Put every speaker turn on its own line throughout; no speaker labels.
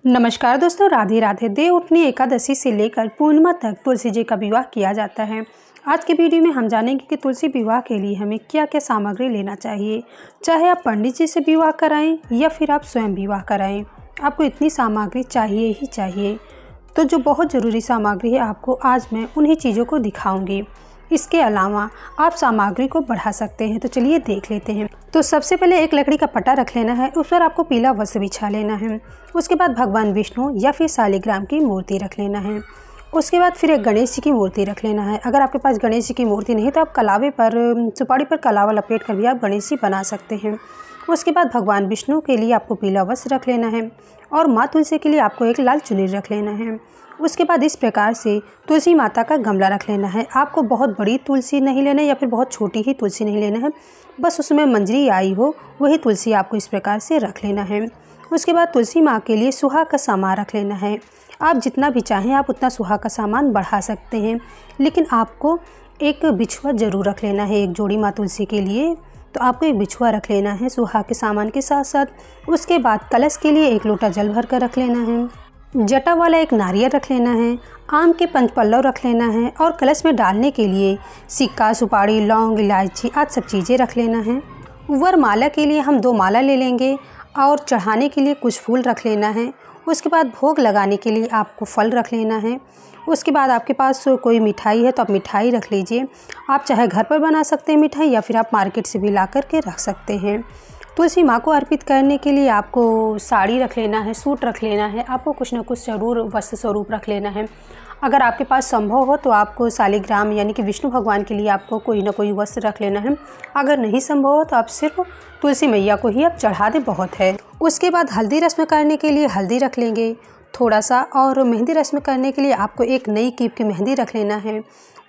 नमस्कार दोस्तों, राधे राधे। देवउठनी एकादशी से लेकर पूर्णिमा तक तुलसी जी का विवाह किया जाता है। आज के वीडियो में हम जानेंगे कि तुलसी विवाह के लिए हमें क्या क्या सामग्री लेना चाहिए। चाहे आप पंडित जी से विवाह कराएं या फिर आप स्वयं विवाह कराएं, आपको इतनी सामग्री चाहिए ही चाहिए। तो जो बहुत ज़रूरी सामग्री है, आपको आज मैं उन्हीं चीज़ों को दिखाऊंगी। इसके अलावा आप सामग्री को बढ़ा सकते हैं। तो चलिए देख लेते हैं। तो सबसे पहले एक लकड़ी का पट्टा रख लेना है, उस पर आपको पीला वस्त्र बिछा लेना है। उसके बाद भगवान विष्णु या फिर शालिग्राम की मूर्ति रख लेना है। उसके बाद फिर एक गणेश जी की मूर्ति रख लेना है। अगर आपके पास गणेश जी की मूर्ति नहीं तो आप कलावे पर, सुपारी पर कलावा लपेट कर भी आप गणेश जी बना सकते हैं। उसके बाद भगवान विष्णु के लिए आपको पीला वस्त्र रख लेना है और माँ तुलसी के लिए आपको एक लाल चुनरी रख लेना है। उसके बाद इस प्रकार से तुलसी माता का गमला रख लेना है। आपको बहुत बड़ी तुलसी नहीं लेना है या फिर बहुत छोटी ही तुलसी नहीं लेना है, बस उसमें मंजरी आई हो वही तुलसी आपको इस प्रकार से रख लेना है। उसके बाद तुलसी माँ के लिए सुहा का सामान रख लेना है। आप जितना भी चाहें आप उतना सुहा का सामान बढ़ा सकते हैं, लेकिन आपको एक बिछुआ ज़रूर रख लेना है। एक जोड़ी माँ तुलसी के लिए तो आपको एक बिछुआ रख लेना है सुहा के सामान के साथ साथ। उसके बाद कलश के लिए एक लोटा जल भर कर रख लेना है। जटा वाला एक नारियल रख लेना है। आम के 5 पल्लव रख लेना है और कलश में डालने के लिए सिक्का, सुपारी, लौंग, इलायची आदि सब चीज़ें रख लेना है। वरमाला के लिए हम 2 माला ले लेंगे और चढ़ाने के लिए कुछ फूल रख लेना है। उसके बाद भोग लगाने के लिए आपको फल रख लेना है। उसके बाद आपके पास कोई मिठाई है तो आप मिठाई रख लीजिए। आप चाहे घर पर बना सकते हैं मिठाई या फिर आप मार्केट से भी ला कर के रख सकते हैं। तुलसी माँ को अर्पित करने के लिए आपको साड़ी रख लेना है, सूट रख लेना है। आपको कुछ ना कुछ ज़रूर वस्त्र स्वरूप रख लेना है। अगर आपके पास संभव हो तो आपको शालिग्राम यानी कि विष्णु भगवान के लिए आपको कोई ना कोई वस्त्र रख लेना है। अगर नहीं संभव हो तो आप सिर्फ तुलसी मैया को ही आप चढ़ा दें, बहुत है। उसके बाद हल्दी रस्म करने के लिए हल्दी रख लेंगे थोड़ा सा, और मेहंदी रस्म करने के लिए आपको एक नई कीप की मेहंदी रख लेना है।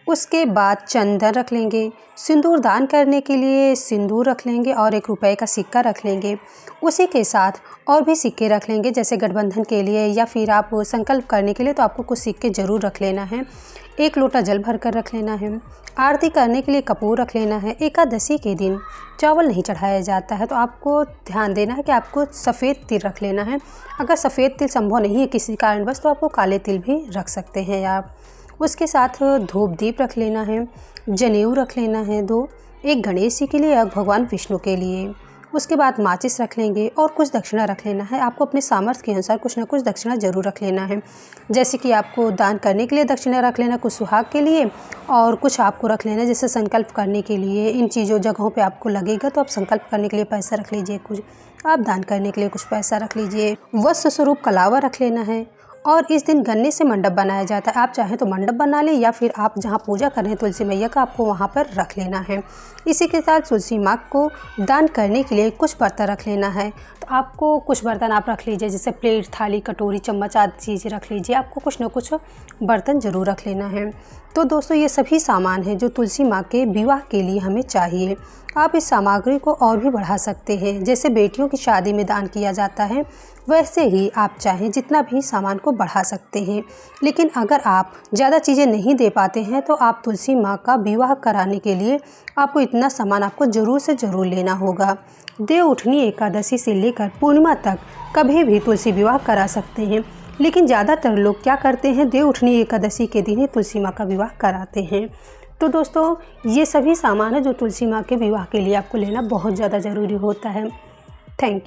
उसके बाद चंदन रख लेंगे। सिंदूर दान करने के लिए सिंदूर रख लेंगे और 1 रुपये का सिक्का रख लेंगे। उसी के साथ और भी सिक्के रख लेंगे, जैसे गठबंधन के लिए या फिर आप संकल्प करने के लिए तो आपको कुछ सिक्के ज़रूर रख लेना है। 1 लोटा जल भर कर रख लेना है। आरती करने के लिए कपूर रख लेना है। एकादशी के दिन चावल नहीं चढ़ाया जाता है तो आपको ध्यान देना है कि आपको सफ़ेद तिल रख लेना है। अगर सफ़ेद तिल संभव नहीं है किसी कारणवश तो आपको काले तिल भी रख सकते हैं आप। उसके साथ धूप दीप रख लेना है। जनेऊ रख लेना है 2, एक गणेश जी के लिए और भगवान विष्णु के लिए। उसके बाद माचिस रख लेंगे और कुछ दक्षिणा रख लेना है। आपको अपने सामर्थ्य के अनुसार कुछ ना कुछ दक्षिणा ज़रूर रख लेना है, जैसे कि आपको दान करने के लिए दक्षिणा रख लेना, कुछ सुहाग के लिए और कुछ आपको रख लेना जैसे संकल्प करने के लिए। इन चीज़ों जगहों पे आपको लगेगा तो आप संकल्प करने के लिए पैसा रख लीजिए, कुछ आप दान करने के लिए कुछ पैसा रख लीजिए। वस्त्र स्वरूप कलावा रख लेना है। और इस दिन गन्ने से मंडप बनाया जाता है। आप चाहें तो मंडप बना लें या फिर आप जहां पूजा कर रहे हैं तुलसी मैया का, आपको वहां पर रख लेना है। इसी के साथ तुलसी माँ को दान करने के लिए कुछ बर्तन रख लेना है। तो आपको कुछ बर्तन आप रख लीजिए, जैसे प्लेट, थाली, कटोरी, चम्मच आदि चीज़ें रख लीजिए। आपको कुछ ना कुछ बर्तन ज़रूर रख लेना है। तो दोस्तों, ये सभी सामान हैं जो तुलसी माँ के विवाह के लिए हमें चाहिए। आप इस सामग्री को और भी बढ़ा सकते हैं, जैसे बेटियों की शादी में दान किया जाता है वैसे ही आप चाहें जितना भी सामान को बढ़ा सकते हैं। लेकिन अगर आप ज़्यादा चीज़ें नहीं दे पाते हैं तो आप तुलसी माँ का विवाह कराने के लिए आपको इतना सामान आपको ज़रूर से ज़रूर लेना होगा। देवउठनी एकादशी से लेकर पूर्णिमा तक कभी भी तुलसी विवाह करा सकते हैं, लेकिन ज़्यादातर लोग क्या करते हैं, देवउठनी एकादशी के दिन ही तुलसी माँ का विवाह कराते हैं। तो दोस्तों, ये सभी सामान है जो तुलसी माँ के विवाह के लिए आपको लेना बहुत ज़्यादा ज़रूरी होता है। Thank you.